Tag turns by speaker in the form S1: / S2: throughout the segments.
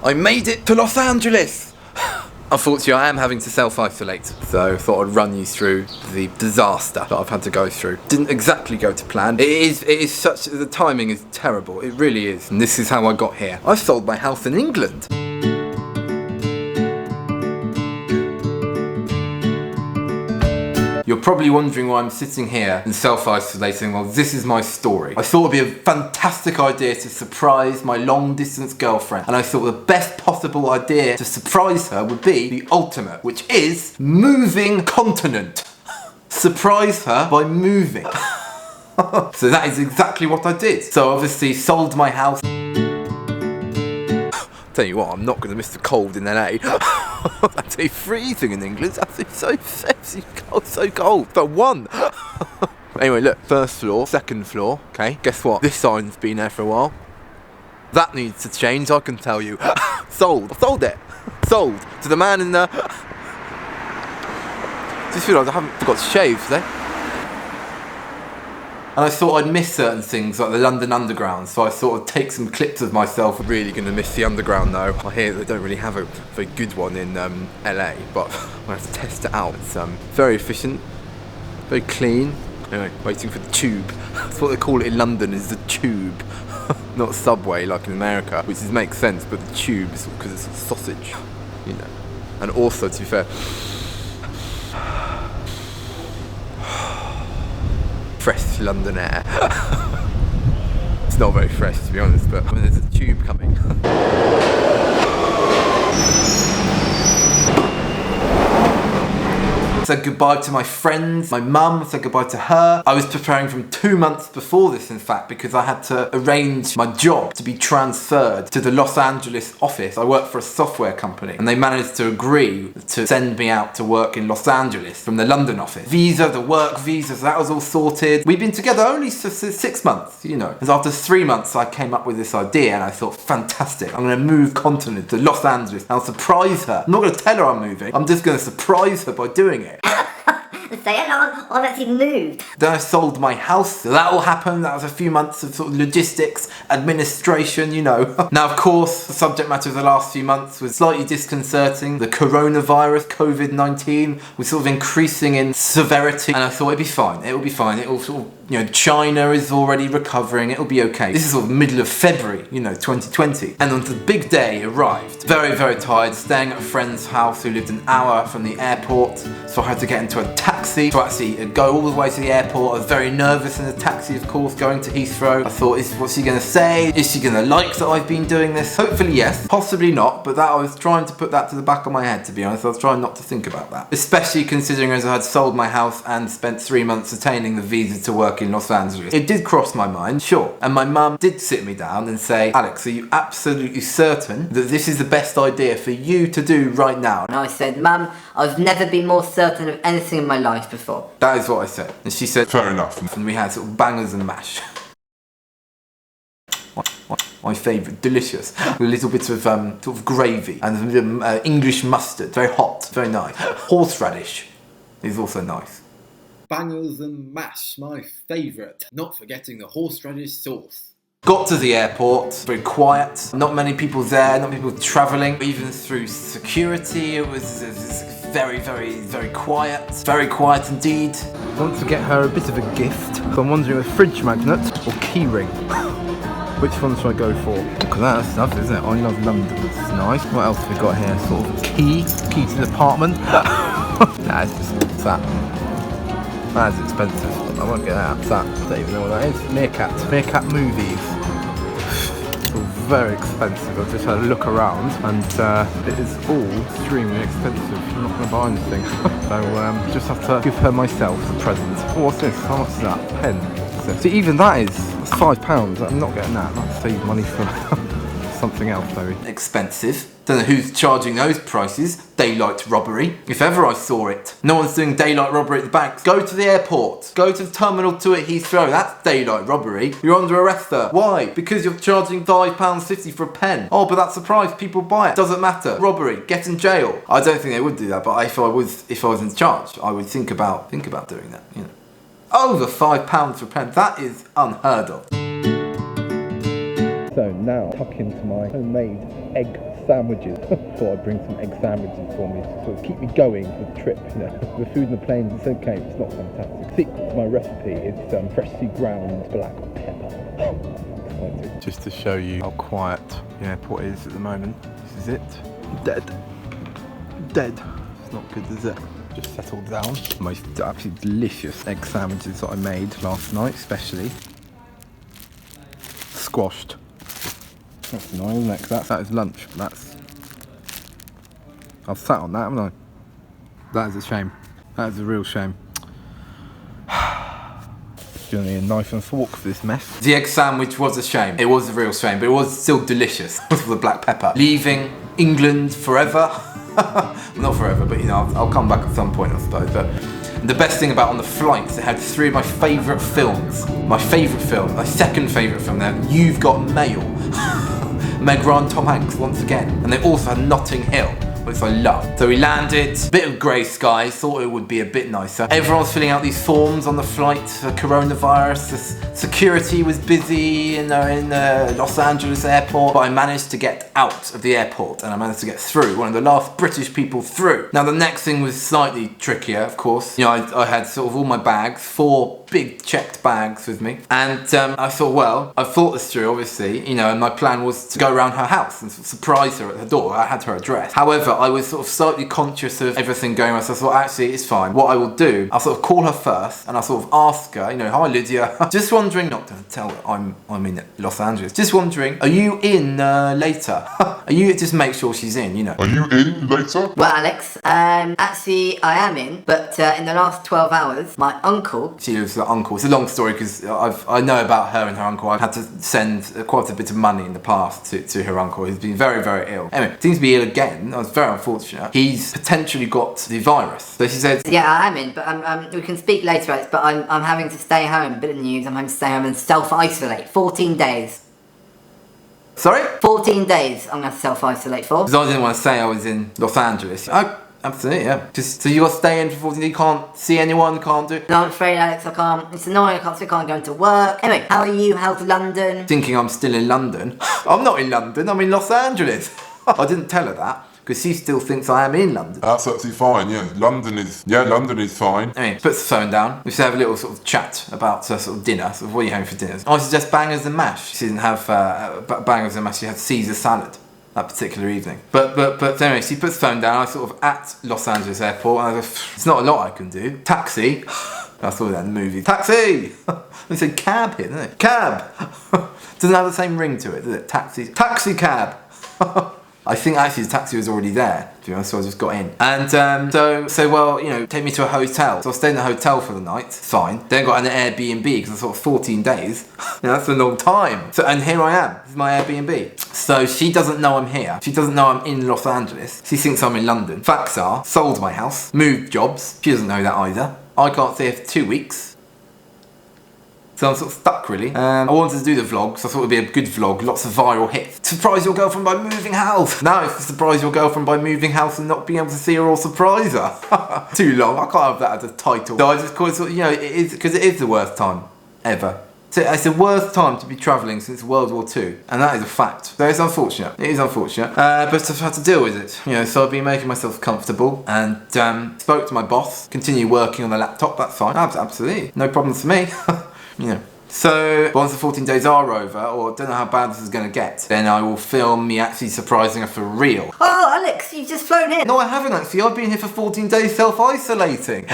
S1: I made it to Los Angeles! Unfortunately, I am having to self-isolate, so I thought I'd run you through the disaster that I've had to go through. Didn't exactly go to plan. The timing is terrible, it really is. And this is how I got here. I sold my house in England. You're probably wondering why I'm sitting here and self-isolating. Well, this is my story. I thought it'd be a fantastic idea to surprise my long-distance girlfriend, and I thought the best possible idea to surprise her would be the ultimate, which is moving continent. Surprise her by moving. So that is exactly what I did. So obviously sold my house. Tell you what, I'm not going to miss the cold in LA. That's freezing in England. That's so cold. For one. Anyway, look, first floor, second floor. Okay, guess what? This sign's been there for a while. That needs to change, I can tell you. Sold. Sold it. Sold to the man in the. Just realised I haven't forgot to shave today. And I thought I'd miss certain things like the London Underground, so I thought I'd take some clips of myself. I'm really going to miss the Underground though. I hear they don't really have a very good one in LA, but I have to test it out. It's very efficient, very clean. Anyway, waiting for the tube. That's what they call it in London, is the tube. Not subway like in America, which makes sense, but the tube is because it's a sausage, you know. And also, to be fair, fresh London air. It's not very fresh, to be honest, but there's a tube coming. Said goodbye to my friends, my mum, said goodbye to her. I was preparing from 2 months before this, in fact, because I had to arrange my job to be transferred to the Los Angeles office. I work for a software company, and they managed to agree to send me out to work in Los Angeles from the London office. Visa, the work visa, so that was all sorted. We'd been together only 6 months, you know. Because after 3 months, I came up with this idea, and I thought, fantastic, I'm going to move continent to Los Angeles. I'll surprise her. I'm not going to tell her I'm moving. I'm just going to surprise her by doing it.
S2: Say hello, I've actually moved.
S1: Then I sold my house, so that all happened. That was a few months of sort of logistics, administration, you know. Now, of course, the subject matter of the last few months was slightly disconcerting. The coronavirus, COVID-19, was sort of increasing in severity, and I thought it'd be fine. It'll be fine. It'll sort of, you know, China is already recovering. It'll be okay. This is sort of middle of February, you know, 2020. And on the big day arrived. Very, very tired, staying at a friend's house who lived an hour from the airport. So I had to get into a taxi to actually go all the way to the airport. I was very nervous in the taxi, of course, going to Heathrow. I thought, what's she going to say? Is she going to like that I've been doing this? Hopefully yes, possibly not, but that I was trying to put that to the back of my head, to be honest. I was trying not to think about that. Especially considering as I had sold my house and spent 3 months attaining the visa to work in Los Angeles. It did cross my mind, sure. And my mum did sit me down and say, Alex, are you absolutely certain that this is the best idea for you to do right now?
S2: And I said, Mum, I've never been more certain of anything in my life before.
S1: That is what I said. And she said,
S3: fair enough.
S1: And we had sort of bangers and mash. My favourite, delicious. With a little bit of sort of gravy and English mustard, very hot, very nice. Horseradish is also nice. Bangers and mash, my favourite. Not forgetting the horseradish sauce. Got to the airport, very quiet, not many people there, not many people travelling. Even through security, it was very, very, very quiet indeed. I want to get her a bit of a gift, so I'm wondering a fridge magnet or keyring. Which one should I go for? Look at that stuff, isn't it? I love London, it's nice. What else have we got here? Sort of key to the apartment. Nah, it's just that. That is expensive. I won't get that. That. I don't even know what that is. Meerkat movies. It's all very expensive. I've just had a look around and it is all extremely expensive. I'm not going to buy anything. So just have to give her myself a present. Oh, what's this? How much is that? Pen. See, even that's £5. I'm not getting that. I'll save money for something else, maybe. Expensive. Don't know who's charging those prices. Daylight robbery. If ever I saw it. No one's doing daylight robbery at the banks. Go to the airport. Go to the Terminal 2 at Heathrow. That's daylight robbery. You're under arrest there. Why? Because you're charging £5.50 for a pen. Oh, but that's the price. People buy it. Doesn't matter. Robbery. Get in jail. I don't think they would do that, but if I was in charge, I would think about doing that, you know. Over £5 for a pen. That is unheard of. So now tuck into my homemade egg
S3: sandwiches. Thought I'd bring some egg sandwiches for me to sort of keep me going for the trip. You know, the food in the planes, it's okay, it's not fantastic. Secret to my recipe is freshly ground black pepper.
S1: Just to show you how quiet the airport is at the moment. This is it. Dead. Dead. It's not good, is it? Just settled down. Most absolutely delicious egg sandwiches that I made last night, especially. Squashed. That's annoying, isn't it? 'Cause that is lunch. I've sat on that, haven't I? That is a shame. That is a real shame. Gonna need a knife and fork for this mess. The egg sandwich was a shame. It was a real shame, but it was still delicious with the black pepper. Leaving England forever. Not forever, but you know, I'll come back at some point, I suppose. But the best thing about on the flights, it had 3 of my favourite films. My favourite film, my second favourite film there, You've Got Mail. Meg Ryan, Tom Hanks once again. And they also had Notting Hill, which I love. So we landed, bit of grey skies, thought it would be a bit nicer. Everyone's filling out these forms on the flight for coronavirus. The security was busy in Los Angeles airport, but I managed to get out of the airport and I managed to get through, one of the last British people through. Now the next thing was slightly trickier, of course. You know, I had sort of all my bags, 4 big checked bags with me, and I thought, well, I thought this through, obviously, you know, and my plan was to go around her house and sort of surprise her at her door. I had her address. However, I was sort of slightly conscious of everything going on, so I thought, actually, it's fine. What I will do, I'll sort of call her first, and I'll sort of ask her, you know, hi Lydia, just wondering, not to tell her I'm in Los Angeles, just wondering, are you in later? Are you, just make sure she's in, you know.
S4: Are you in later?
S2: Well, Alex, actually, I am in, but in the last 12 hours, my uncle...
S1: She lives with her uncle. It's a long story because I know about her and her uncle. I've had to send quite a bit of money in the past to her uncle. He's been very, very ill. Anyway, seems to be ill again. I was very unfortunate. He's potentially got the virus. So she said...
S2: Yeah, I am in, but we can speak later, Alex, but I'm having to stay home. Bit of news, I'm having to stay home and self-isolate. 14 days.
S1: Sorry?
S2: 14 days I'm going to self-isolate for.
S1: Because I didn't want to say I was in Los Angeles. Absolutely, yeah. Just so you got to stay in for 14 days, you can't see anyone, can't do...
S2: No, I'm afraid, Alex, I can't. It's annoying, I can't go into work. Anyway, how are you? How's London?
S1: Thinking I'm still in London. I'm not in London, I'm in Los Angeles. I didn't tell her that, because she still thinks I am in London.
S4: That's absolutely fine, yeah. London is fine.
S1: Anyway, puts the phone down. We should have a little sort of chat about sort of dinner. So what are you having for dinner? I suggest bangers and mash. She didn't have bangers and mash, she had Caesar salad that particular evening. But anyway, she puts the phone down. I sort of at Los Angeles airport, and I go, it's not a lot I can do. Taxi. I saw that in the movie. Taxi! They said cab here, doesn't it? Cab! Doesn't have the same ring to it, does it? Taxi. Taxi cab! I think actually the taxi was already there, to be honest, so I just got in. And so well, you know, take me to a hotel. So I stayed in a hotel for the night, fine. Then got an Airbnb, because I thought 14 days, you know, that's a long time. So, and here I am, this is my Airbnb. So she doesn't know I'm here. She doesn't know I'm in Los Angeles. She thinks I'm in London. Facts are, sold my house, moved jobs. She doesn't know that either. I can't stay here for 2 weeks. So I'm sort of stuck, really. I wanted to do the vlog, so I thought it would be a good vlog, lots of viral hits. Surprise your girlfriend by moving house! Now it's to surprise your girlfriend by moving house and not being able to see her or surprise her. Too long, I can't have that as a title. So I just call it, you know, it is, because it is the worst time ever. So it's the worst time to be travelling since World War II, and that is a fact. So it's unfortunate. It is unfortunate, but I've had to deal with it. You know, so I've been making myself comfortable and spoke to my boss. Continue working on the laptop. That's fine. Absolutely, no problems for me. You know. So once the 14 days are over, or don't know how bad this is going to get, then I will film me actually surprising her for real.
S2: Oh, Alex, you've just flown in.
S1: No, I haven't actually. I've been here for 14 days self-isolating.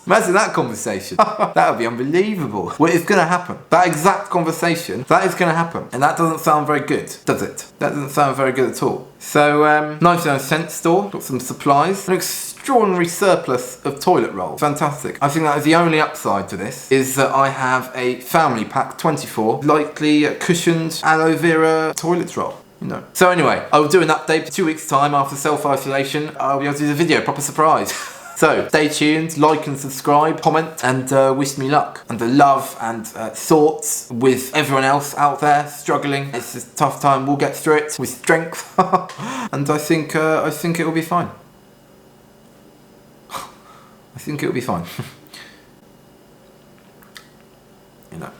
S1: Imagine that conversation. That would be unbelievable. Well, it's going to happen. That exact conversation, that is going to happen. And that doesn't sound very good, does it? That doesn't sound very good at all. So, 99-cent store, got some supplies. An extraordinary surplus of toilet roll. Fantastic. I think that is the only upside to this, is that I have a family pack, 24, lightly cushioned aloe vera toilet roll. You know. So anyway, I will do an update 2 weeks time after self-isolation. I'll be able to do the video, proper surprise. So, stay tuned, like and subscribe, comment, and wish me luck. And the love and thoughts with everyone else out there struggling. It's a tough time, we'll get through it with strength. And I think it will be fine. I think it will be fine. You know.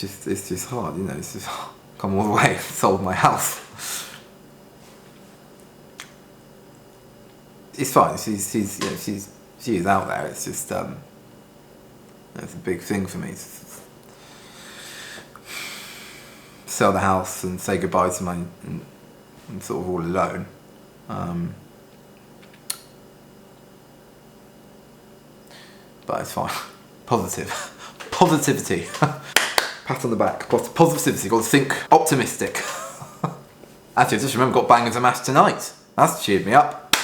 S1: it's just hard, you know. It's just come all the way, sold my house. It's fine. She's you know, she is out there. It's just it's a big thing for me. Sell the house and say goodbye to my and sort of all alone. But it's fine. Positivity. Pat on the back. Positivity. Got to think optimistic. Actually, I just remember got Bangers and Mash tonight. That's cheered me up.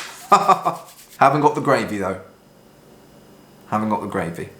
S1: Haven't got the gravy though. Haven't got the gravy.